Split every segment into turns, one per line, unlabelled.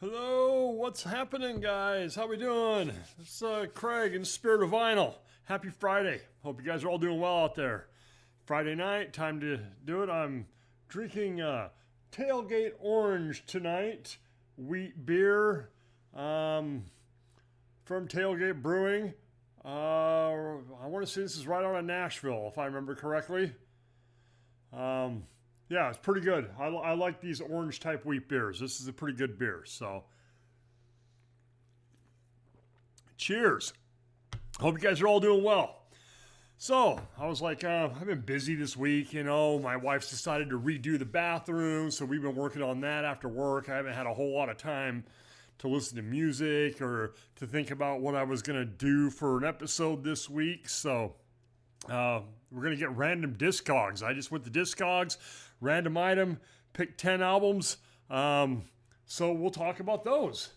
Hello, what's happening, guys? How we doing? It's Craig in Spirit of Vinyl. Happy Friday. Hope you guys are all doing well out there. Friday night, time to do it. I'm drinking Tailgate Orange tonight. Wheat beer from Tailgate Brewing. I want to say this is right out of Nashville, if I remember correctly. Yeah, it's pretty good. I like these orange type wheat beers. This is a pretty good beer. So, cheers. Hope you guys are all doing well. So, I was like, I've been busy this week. My wife's decided to redo the bathroom. So, we've been working on that after work. I haven't had a whole lot of time to listen to music or to think about what I was going to do for an episode this week. So, we're going to get random Discogs. I just went to Discogs, random item, picked 10 albums. So we'll talk about those.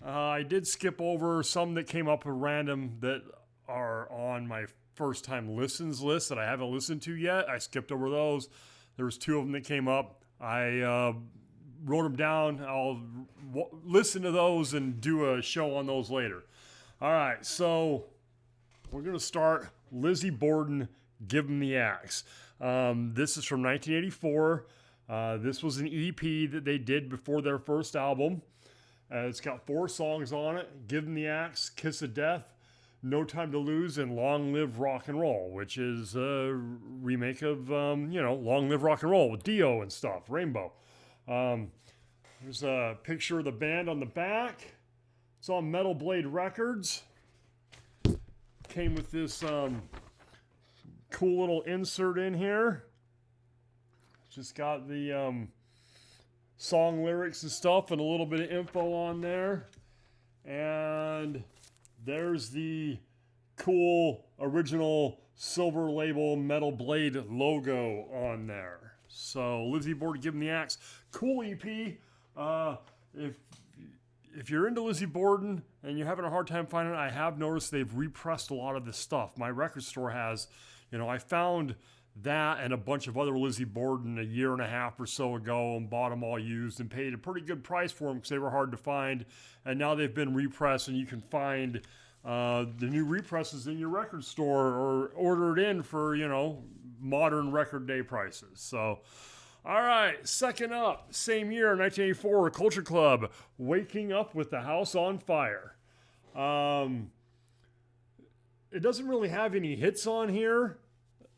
I did skip over some that came up at random that are on my first time listens list that I haven't listened to yet. I skipped over those. There was 2 of them that came up. I wrote them down. I'll listen to those and do a show on those later. All right, so we're going to start Lizzie Borden, Give 'Em the Axe. This is from 1984. This was an EP that they did before their first album. It's got 4 songs on it: Give 'Em the Axe, Kiss of Death, No Time to Lose, and Long Live Rock and Roll, which is a remake of, Long Live Rock and Roll with Dio and stuff, Rainbow. There's a picture of the band on the back. It's on Metal Blade Records. Came with this cool little insert in here. Just got the song lyrics and stuff and a little bit of info on there. And there's the cool original Silver Label Metal Blade logo on there. So Lizzie Borden, Give 'Em the Axe. Cool EP. If you're into Lizzie Borden and you're having a hard time finding it, I have noticed they've repressed a lot of this stuff. My record store has, I found that and a bunch of other Lizzie Borden a year and a half or so ago and bought them all used and paid a pretty good price for them because they were hard to find. And now they've been repressed and you can find the new represses in your record store or order it in for, modern record day prices. So, all right, second up, same year, 1984, Culture Club, Waking Up with the House on Fire. It doesn't really have any hits on here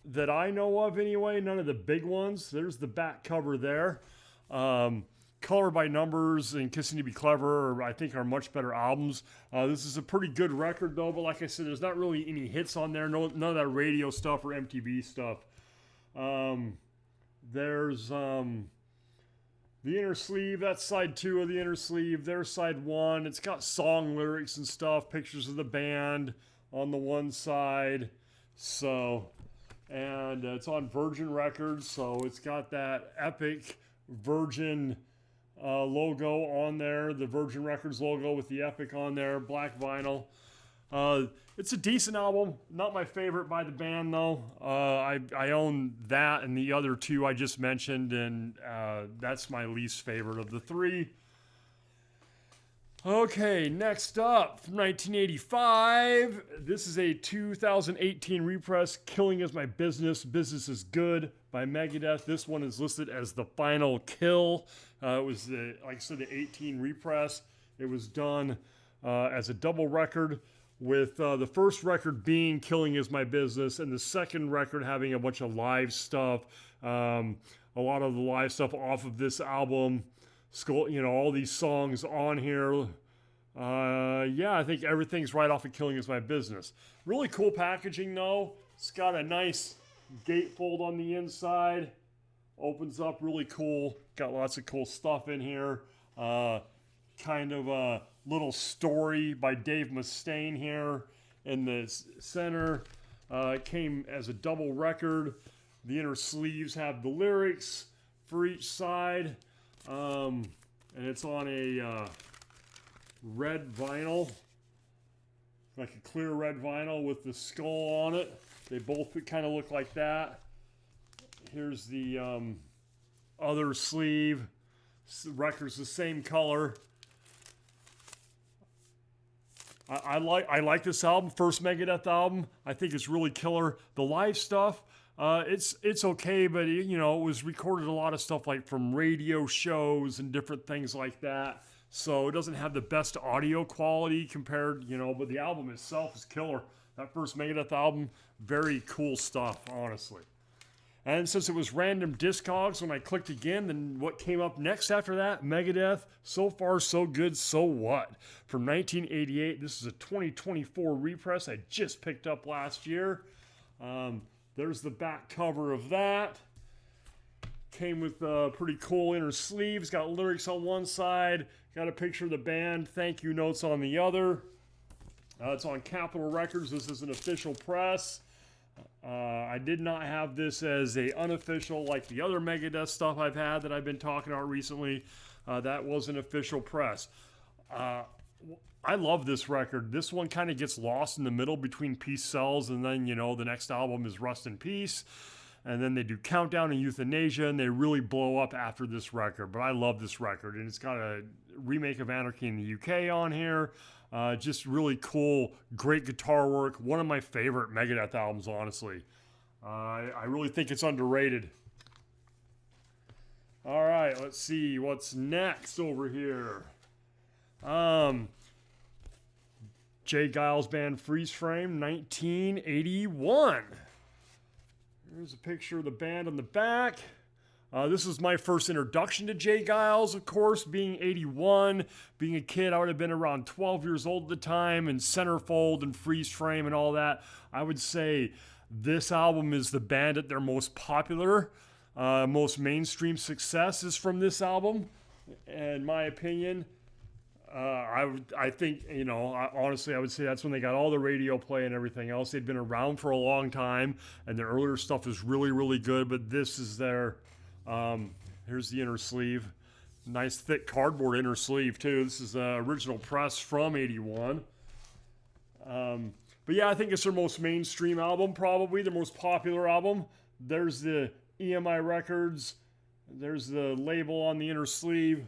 that I know of anyway, none of the big ones. There's the back cover there. Color by Numbers and Kissing to Be Clever, I think, are much better albums. This is a pretty good record, though, but like I said, there's not really any hits on there, none of that radio stuff or MTV stuff. There's the inner sleeve. That's side 2 of the inner sleeve. There's side 1. It's got song lyrics and stuff, pictures of the band on the one side. So, and it's on Virgin Records. So it's got that epic Virgin logo on there. The Virgin Records logo with the epic on there. Black vinyl. It's a decent album. Not my favorite by the band, though. I own that and the other 2 I just mentioned, and that's my least favorite of the 3. Okay, next up, from 1985. This is a 2018 repress, Killing Is My Business, Business Is Good by Megadeth. This one is listed as the final kill. It was, like I said, the 18 repress. It was done as a double record, with the first record being Killing Is My Business and the second record having a bunch of live stuff. A lot of the live stuff off of this album. All these songs on here. I think everything's right off of Killing Is My Business. Really cool packaging, though. It's got a nice gatefold on the inside. Opens up really cool. Got lots of cool stuff in here. Kind of a little story by Dave Mustaine here in the center. It came as a double record. The inner sleeves have the lyrics for each side. And it's on a red vinyl, like a clear red vinyl with the skull on it. They both kind of look like that. Here's the other sleeve. The record's the same color. I like this album, first Megadeth album. I think it's really killer. The live stuff, it's okay, but it was recorded a lot of stuff like from radio shows and different things like that. So it doesn't have the best audio quality compared, but the album itself is killer. That first Megadeth album, very cool stuff, honestly. And since it was random Discogs, when I clicked again, then what came up next after that? Megadeth, So Far So Good, So What? From 1988. This is a 2024 repress I just picked up last year. There's the back cover of that. Came with pretty cool inner sleeves. Got lyrics on one side. Got a picture of the band. Thank you notes on the other. It's on Capitol Records. This is an official press. I did not have this as a unofficial like the other Megadeth stuff I've had that I've been talking about recently. That was an official press. I love this record. This one kind of gets lost in the middle between Peace Sells and then, the next album is Rust in Peace. And then they do Countdown and Euthanasia, and they really blow up after this record. But I love this record, and it's got a remake of Anarchy in the UK on here. Just really cool, great guitar work. One of my favorite Megadeth albums, honestly. I really think it's underrated. All right, let's see what's next over here. Jay Giles Band Freeze Frame, 1981. Here's a picture of the band on the back. This was my first introduction to Jay Giles, of course, being 81. Being a kid, I would have been around 12 years old at the time, and Centerfold and Freeze Frame and all that. I would say this album is the band at their most popular, most mainstream success is from this album, in my opinion. I think, honestly, I would say that's when they got all the radio play and everything else. They'd been around for a long time, and their earlier stuff is really, really good, but this is their, here's the inner sleeve. Nice thick cardboard inner sleeve, too. This is the original press from 81. But yeah, I think it's their most mainstream album, probably, their most popular album. There's the EMI Records. There's the label on the inner sleeve.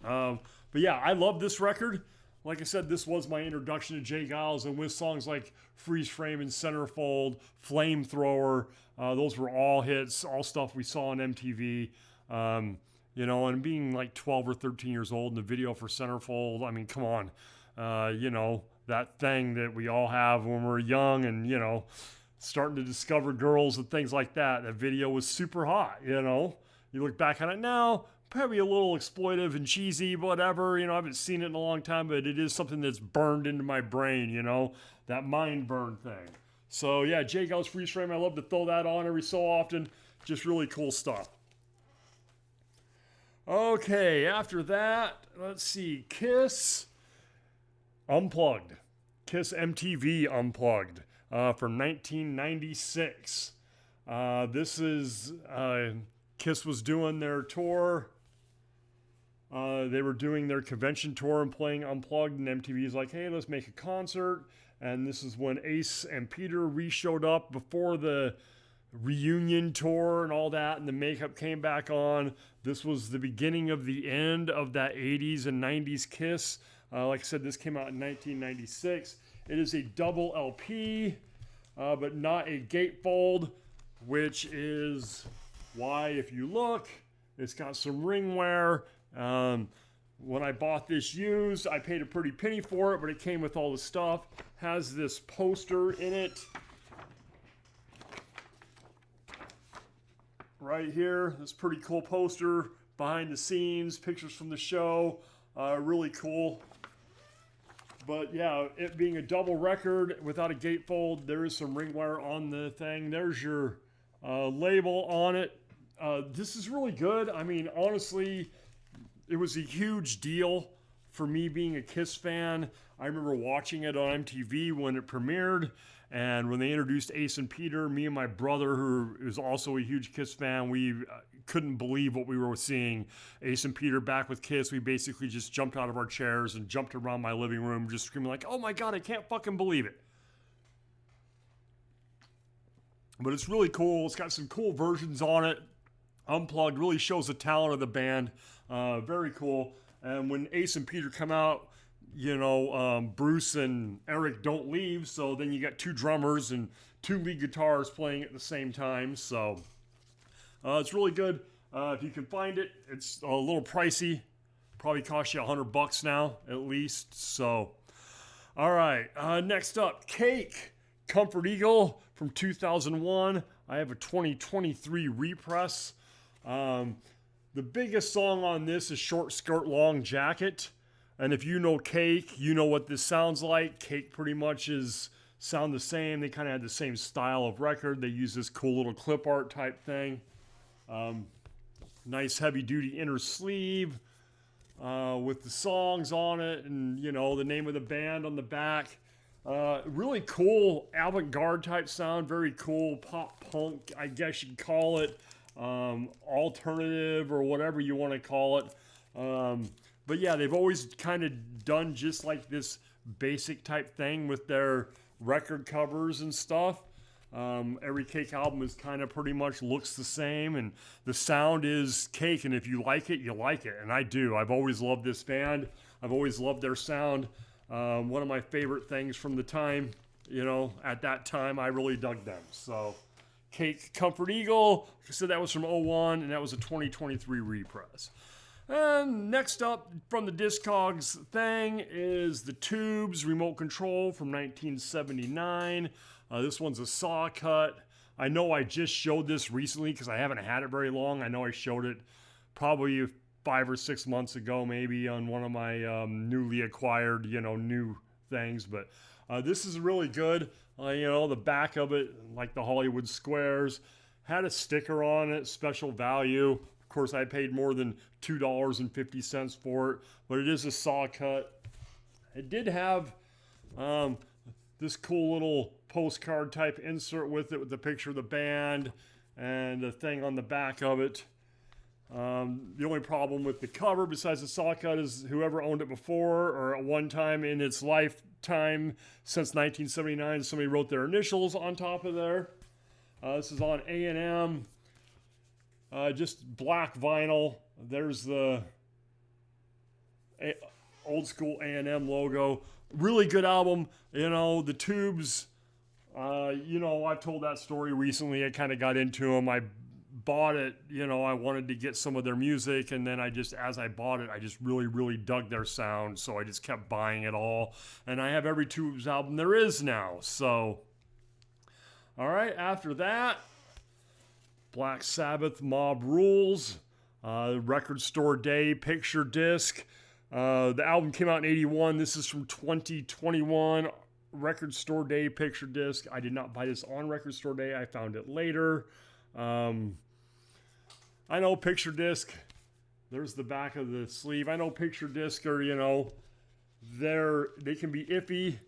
But yeah, I love this record. Like I said, this was my introduction to Jay Giles, and with songs like Freeze Frame and Centerfold, Flamethrower, those were all hits, all stuff we saw on MTV. And being like 12 or 13 years old in the video for Centerfold, I mean, come on. That thing that we all have when we're young and, starting to discover girls and things like that. That video was super hot, You look back on it now, probably a little exploitive and cheesy, whatever. I haven't seen it in a long time, but it is something that's burned into my brain, that mind burn thing. So yeah, Jay Giles Freeze Frame, I love to throw that on every so often. Just really cool stuff. Okay, after that, let's see, Kiss Unplugged. Kiss MTV Unplugged from 1996. This is, Kiss was doing their tour. They were doing their convention tour and playing Unplugged, and MTV's like, hey, let's make a concert. And this is when Ace and Peter re-showed up before the reunion tour and all that, and the makeup came back on. This was the beginning of the end of that 80s and 90s Kiss. Like I said, this came out in 1996. It is a double LP, but not a gatefold, which is why, if you look, it's got some ring wear. When I bought this used, I paid a pretty penny for it, but it came with all the stuff. Has this poster in it. Right here, this pretty cool poster, behind the scenes, pictures from the show, really cool. But yeah, it being a double record without a gatefold, there is some ring wire on the thing. There's your label on it. This is really good. I mean, honestly, it was a huge deal for me being a Kiss fan. I remember watching it on MTV when it premiered, and when they introduced Ace and Peter, me and my brother, who is also a huge Kiss fan, we couldn't believe what we were seeing. Ace and Peter back with Kiss, we basically just jumped out of our chairs and jumped around my living room just screaming like, oh my God, I can't fucking believe it. But it's really cool. It's got some cool versions on it. Unplugged really shows the talent of the band. Very cool. And when Ace and Peter come out, Bruce and Eric don't leave, so then you got two drummers and two lead guitars playing at the same time. So it's really good. If you can find it, it's a little pricey. Probably cost you $100 now at least. So, all right. Next up, Cake, Comfort Eagle from 2001. I have a 2023 repress. The biggest song on this is Short Skirt, Long Jacket. And if you know Cake, you know what this sounds like. Cake pretty much sound the same. They kind of had the same style of record. They use this cool little clip art type thing. Nice heavy duty inner sleeve with the songs on it and, the name of the band on the back. Really cool avant-garde type sound. Very cool pop punk, I guess you'd call it. Alternative or whatever you want to call it. But yeah, they've always kind of done just like this basic type thing with their record covers and stuff. Every Cake album is kind of pretty much looks the same, and the sound is Cake, and if you like it, you like it, and I do. I've always loved this band. I've always loved their sound. One of my favorite things from the time, at that time, I really dug them. So, Cake, Comfort Eagle, like I said, that was from 01, and that was a 2023 repress. And next up from the Discogs thing is the Tubes Remote Control from 1979. This one's a saw cut. I know I just showed this recently because I haven't had it very long. I know I showed it probably 5 or 6 months ago maybe on one of my newly acquired, new things. But this is really good. The back of it, like the Hollywood Squares, had a sticker on it, special value. Of course, I paid more than $2.50 for it, but it is a saw cut. It did have this cool little postcard type insert with it with the picture of the band and the thing on the back of it. The only problem with the cover, besides the saw cut, is whoever owned it before or at one time in its lifetime since 1979, somebody wrote their initials on top of there. This is on A&M. Just black vinyl. There's the old school A&M logo. Really good album. The Tubes, I've told that story recently. I kind of got into them. I bought it, I wanted to get some of their music, and then as I bought it, I just really, really dug their sound, so I just kept buying it all. And I have every Tubes album there is now. So, all right, after that, Black Sabbath, Mob Rules, Record Store Day, Picture Disc. The album came out in 81. This is from 2021. Record Store Day, Picture Disc. I did not buy this on Record Store Day. I found it later. I know Picture Disc. There's the back of the sleeve. I know Picture Disc are, they can be iffy.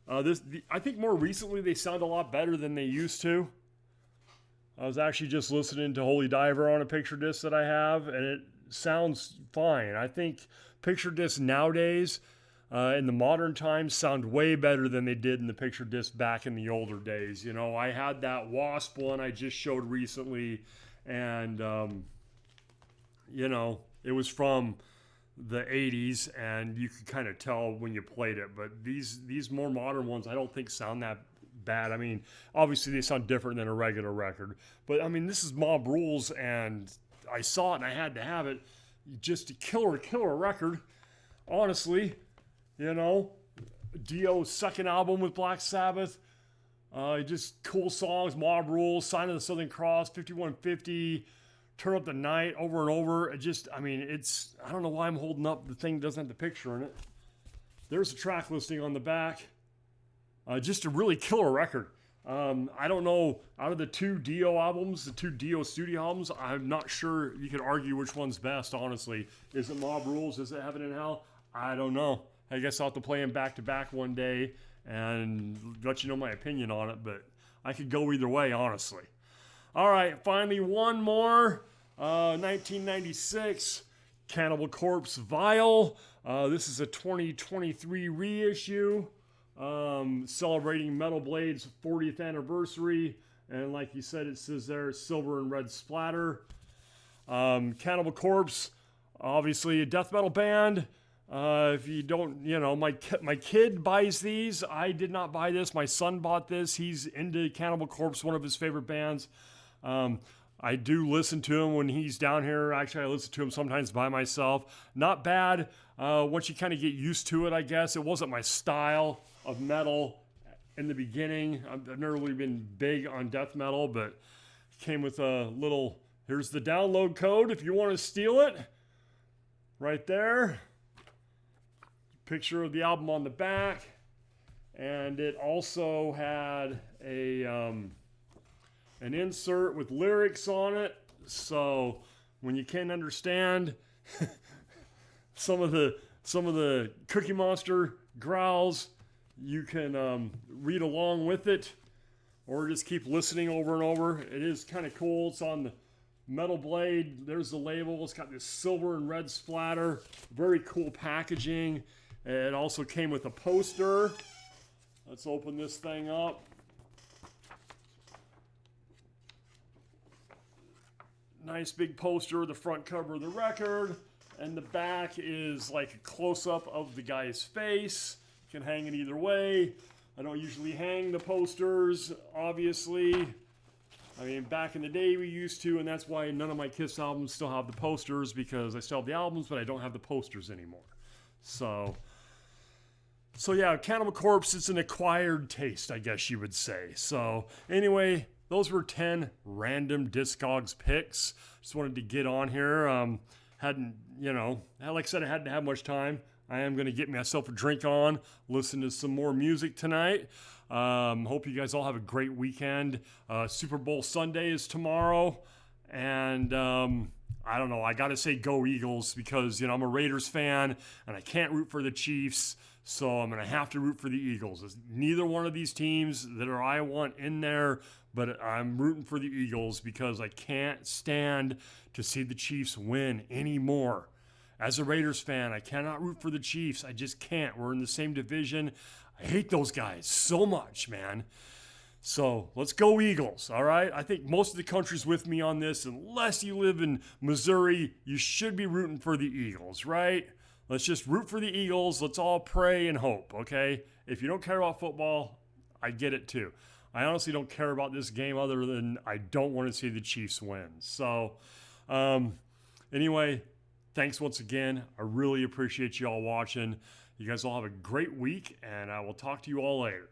I think more recently they sound a lot better than they used to. I was actually just listening to Holy Diver on a Picture Disc that I have, and it sounds fine. I think Picture Discs nowadays, in the modern times, sound way better than they did in the Picture Disc back in the older days. I had that Wasp one I just showed recently, and, it was from the 80s, and you could kind of tell when you played it. But these more modern ones, I don't think sound that bad. I mean, obviously they sound different than a regular record, but I mean, this is Mob Rules, and I saw it and I had to have it. Just a killer record, honestly. Dio's second album with Black Sabbath, just cool songs. Mob Rules, Sign of the Southern Cross, 5150, Turn Up the Night, over and over. I don't know why I'm holding up the thing that doesn't have the picture in it. There's a track listing on the back. Just a really killer record. I don't know, out of the two Dio albums, the two Dio studio albums, I'm not sure you could argue which one's best, honestly. Is it Mob Rules? Is it Heaven and Hell? I don't know. I guess I'll have to play them back to back one day and let you know my opinion on it, but I could go either way, honestly. All right, finally one more. 1996, Cannibal Corpse, Vile. This is a 2023 reissue. Celebrating Metal Blade's 40th anniversary, and like you said, it says there silver and red splatter. Cannibal Corpse, obviously a death metal band. If you don't, my kid buys these. I did not buy this. My son bought this. He's into Cannibal Corpse, one of his favorite bands. I do listen to him when he's down here. Actually, I listen to him sometimes by myself. Not bad. Once you kind of get used to it, I guess. It wasn't my style of metal in the beginning. I've never really been big on death metal, but it came with a little, here's the download code if you want to steal it. Right there. Picture of the album on the back. And it also had an insert with lyrics on it. So when you can't understand some of the Cookie Monster growls, you can read along with it or just keep listening over and over. It is kind of cool. It's on the metal blade. There's the label. It's got this silver and red splatter. Very cool packaging. It also came with a poster. Let's open this thing up. Nice big poster, the front cover of the record. And the back is like a close-up of the guy's face. You can hang it either way. I don't usually hang the posters, obviously. I mean, back in the day we used to, and that's why none of my Kiss albums still have the posters, because I still have the albums, but I don't have the posters anymore. So yeah, Cannibal Corpse, it's an acquired taste, I guess you would say. So anyway, those were 10 random Discogs picks. Just wanted to get on here. Hadn't, like I said, I hadn't had much time. I am going to get myself a drink on, listen to some more music tonight. Hope you guys all have a great weekend. Super Bowl Sunday is tomorrow. And I don't know, I got to say go Eagles because, I'm a Raiders fan and I can't root for the Chiefs. So I'm going to have to root for the Eagles. It's neither one of these teams that I want in there, but I'm rooting for the Eagles because I can't stand to see the Chiefs win anymore. As a Raiders fan, I cannot root for the Chiefs. I just can't. We're in the same division. I hate those guys so much, man. So let's go Eagles, all right? I think most of the country's with me on this. Unless you live in Missouri, you should be rooting for the Eagles, right? Let's just root for the Eagles. Let's all pray and hope, okay? If you don't care about football, I get it too. I honestly don't care about this game other than I don't want to see the Chiefs win. So, anyway, thanks once again. I really appreciate you all watching. You guys all have a great week, and I will talk to you all later.